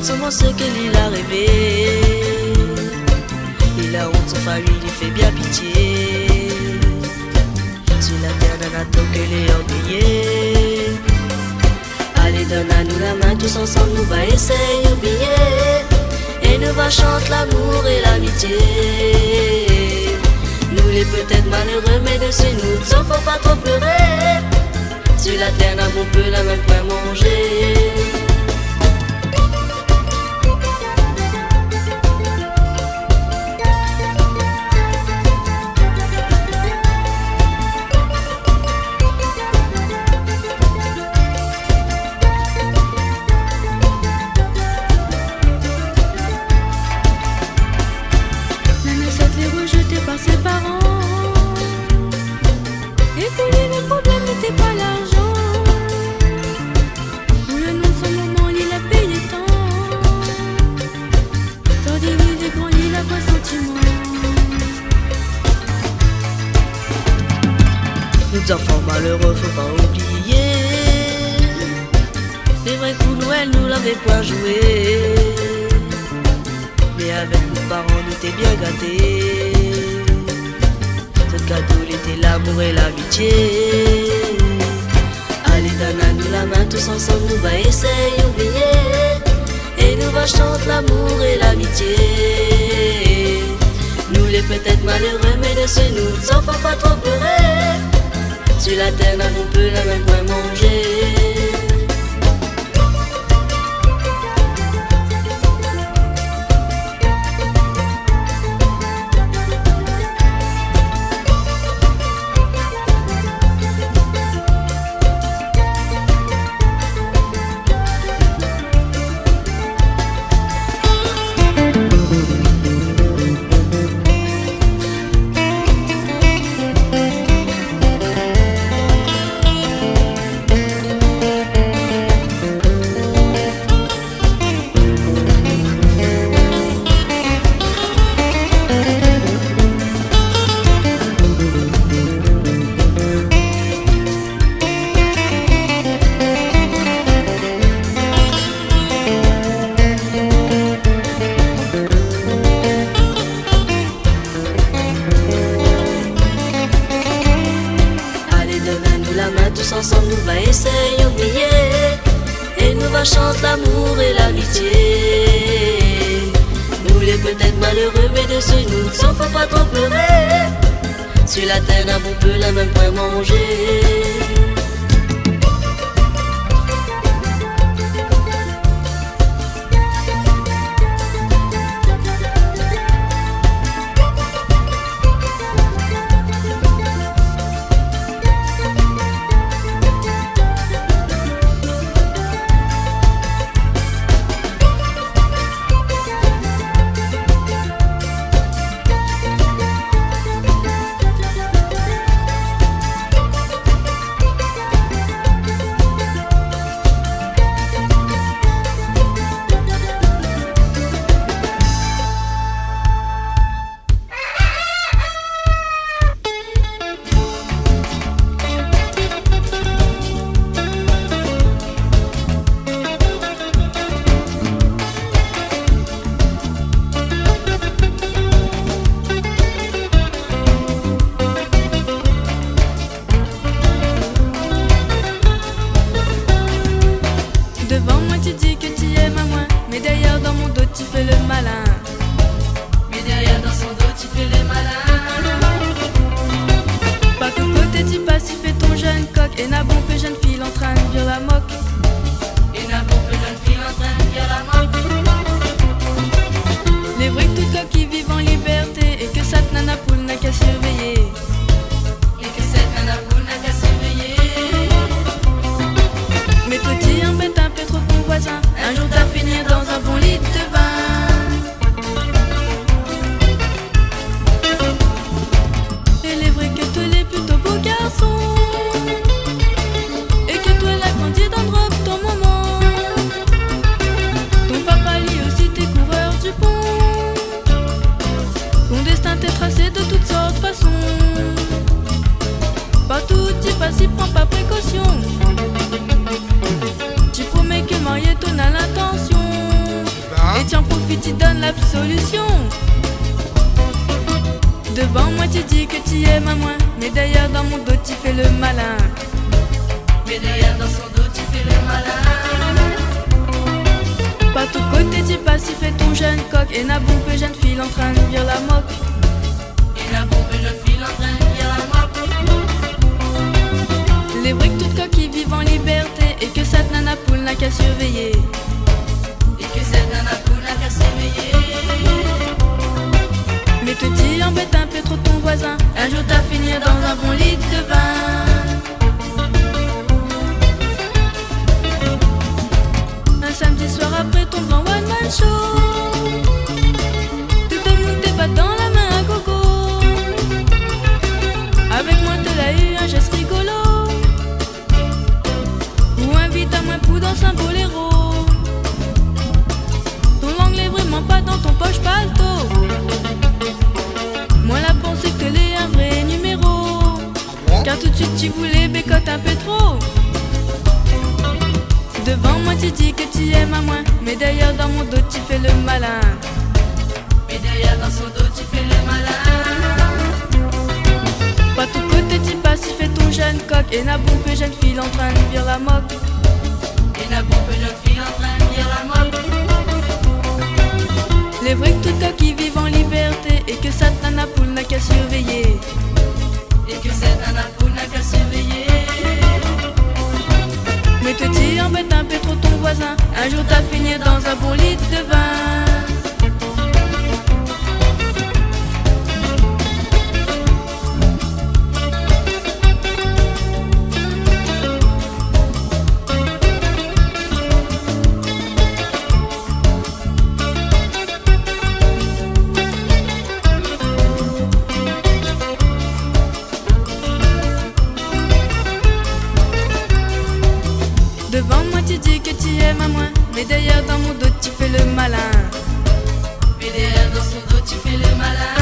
seulement ce qu'il a rêvé. Il a honte, sa famille lui fait bien pitié. Sur la terre d'un atom que les orgueillés. Allez, donne à nous la main, tous ensemble, nous va essayer d'oublier. Et nous va chanter l'amour et l'amitié. Nous les peut-être malheureux, mais dessus nous ne faut pas trop pleurer. Sur la terre d'un bon peu, la même point manger. Par ses parents, et pour lui le problème n'était pas l'argent. Pour le nom de son moment, il a payé tant. Tandis qu'il est grand, il a pas sentiment. Nous enfants malheureux, faut pas oublier. C'est vrai que pour Noël, nous l'avait pas joué. Mais avec nos parents, nous t'es bien gâtés. Notre cadeau, il était l'amour et l'amitié. Allez, donne à nous la main, tous ensemble, nous va essayer d'oublier. Et nous va chanter l'amour et l'amitié. Nous les peut-être malheureux, mais de chez nous, ne s'en faut pas trop pleurer. Sur la terre, on peut la même point manger. Tous ensemble nous va essayer d'oublier. Et nous va chanter l'amour et l'amitié. Nous les peut-être malheureux, mais dessus nous ne s'en faut pas trop pleurer. Sur la terre d'un bon peu la même point manger. Devant moi tu dis que tu aimes à moi, mais d'ailleurs dans mon dos tu fais le malin. Mais derrière dans son dos tu fais le malin. Pas tout côté tu passes, tu fais ton jeune coq. Et n'a bon peu jeune fille en train de dire la moque. Et n'a bon peu jeune fille en train de dire la moque. Les briques toutes coques qui vivent en liberté, et que cette nana poule n'a qu'à surveiller. Et que cette nana poule n'a qu'à surveiller. Mais toi tu embêtes un peu trop ton voisin, un jour t'as fini dans un bon lit de vin. Un samedi soir après ton grand one man show, tout le monde te bat dans la main à gogo. Avec moi te l'as eu un geste rigolo, ou invite à moins pou dans un boléro. Ton l'anglais vraiment pas dans ton poche palto. Moi la pensée que t'es un vrai numéro, car tout de suite tu voulais bécote un peu trop. Devant moi tu dis que tu aimes à moi, mais d'ailleurs dans mon dos tu fais le malin. Mais derrière dans son dos tu fais le malin. Pas tout côté tu passes, tu fais ton jeune coq. Et n'a bon peu jeune fille en train de dire la moque. Et n'a bon peu jeune fille en train de dire la moque. Les vrais tout coq qui vivent en liberté, et que cette nana poule n'a qu'à surveiller. Et que cette nana poule n'a qu'à surveiller. Mais toi tu embêtes un peu trop ton voisin, un jour t'as fini dans un bon lit de vin. Devant moi tu dis que tu aimes à moi, mais d'ailleurs dans mon dos tu fais le malin. Mais derrière dans son dos tu fais le malin.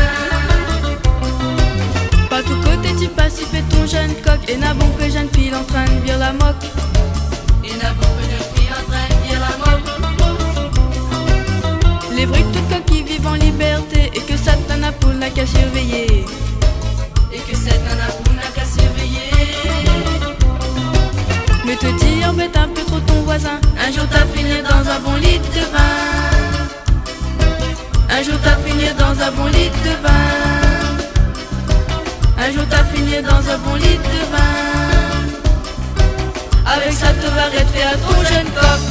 Pas tout côté tu passes, tu fais ton jeune coq. Et n'a bon que jeune fille en train de dire la moque. Et n'a bon peu jeune fille en train de dire la moque. Les vrais tout coq qui vivent en liberté, et que cette nana poule n'a qu'à surveiller. Et que cette nana poule n'a qu'à surveiller. Mais toi tu embêtes un peu trop ton voisin, un jour t'as fini dans un bon lit de vin. Un jour t'as fini dans un bon lit de vin. Un jour t'as fini dans un bon lit de vin. Avec ça te va arrêter à ton jeune coq.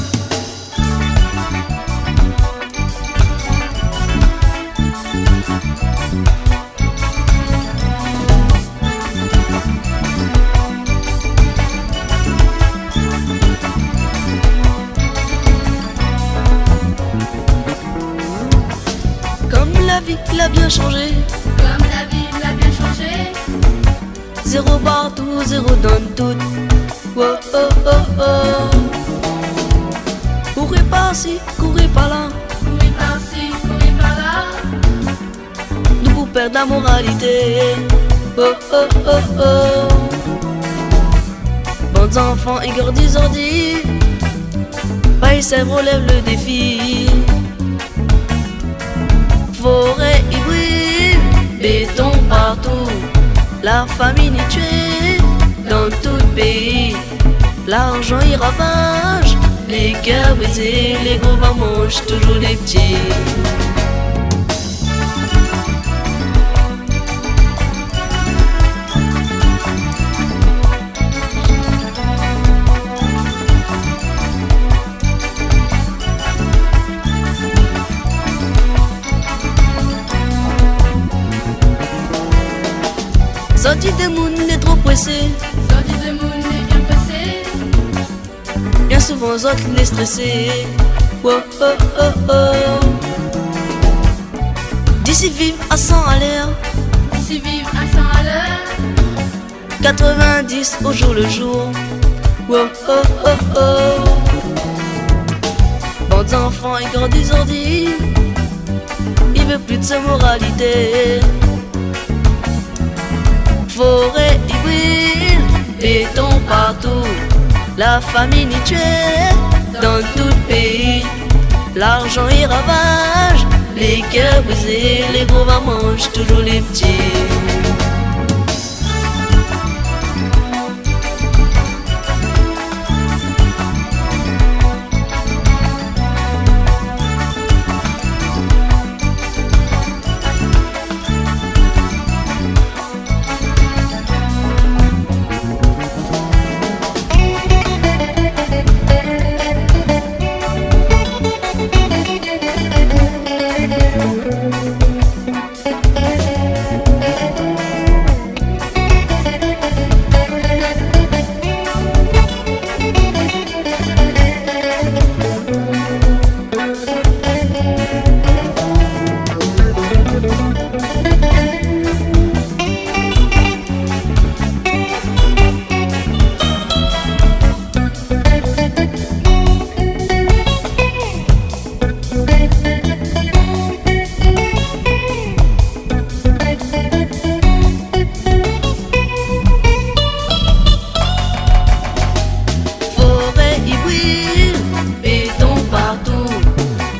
La vie l'a bien changé. Comme la vie l'a bien changé. Zéro partout, zéro dans tout. Oh oh oh oh. Courez par-ci, courez par-là. Courez par-ci, courez par-là. Nous pour perdre la moralité. Oh oh oh oh. Bons enfants et gordis ordis. Païsèvres relève le défi. Forêt hybride, béton partout, la famille est tuée dans tout le pays. L'argent y ravage, les cœurs brisés, les gros vents mangent toujours les petits. Sorti de monde est trop pressé. Sorti de monde est bien passé. Bien souvent autres les stressés. Oh oh oh oh. D'ici vive à 100 à l'heure. D'ici vive à 100 à l'heure. 90 au jour le jour. Oh oh oh oh. Bons enfants et grands ordis. Il veut plus de sa moralité. Forêt hybride, béton partout, la famille y tuée dans tout le pays. L'argent y ravage, les cœurs brisés, les gros vents mangent toujours les petits.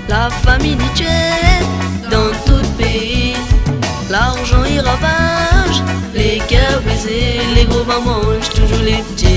La famille y tue dans tout pays. L'argent y ravage les cœurs brisés, les gros vents mangent toujours les petits.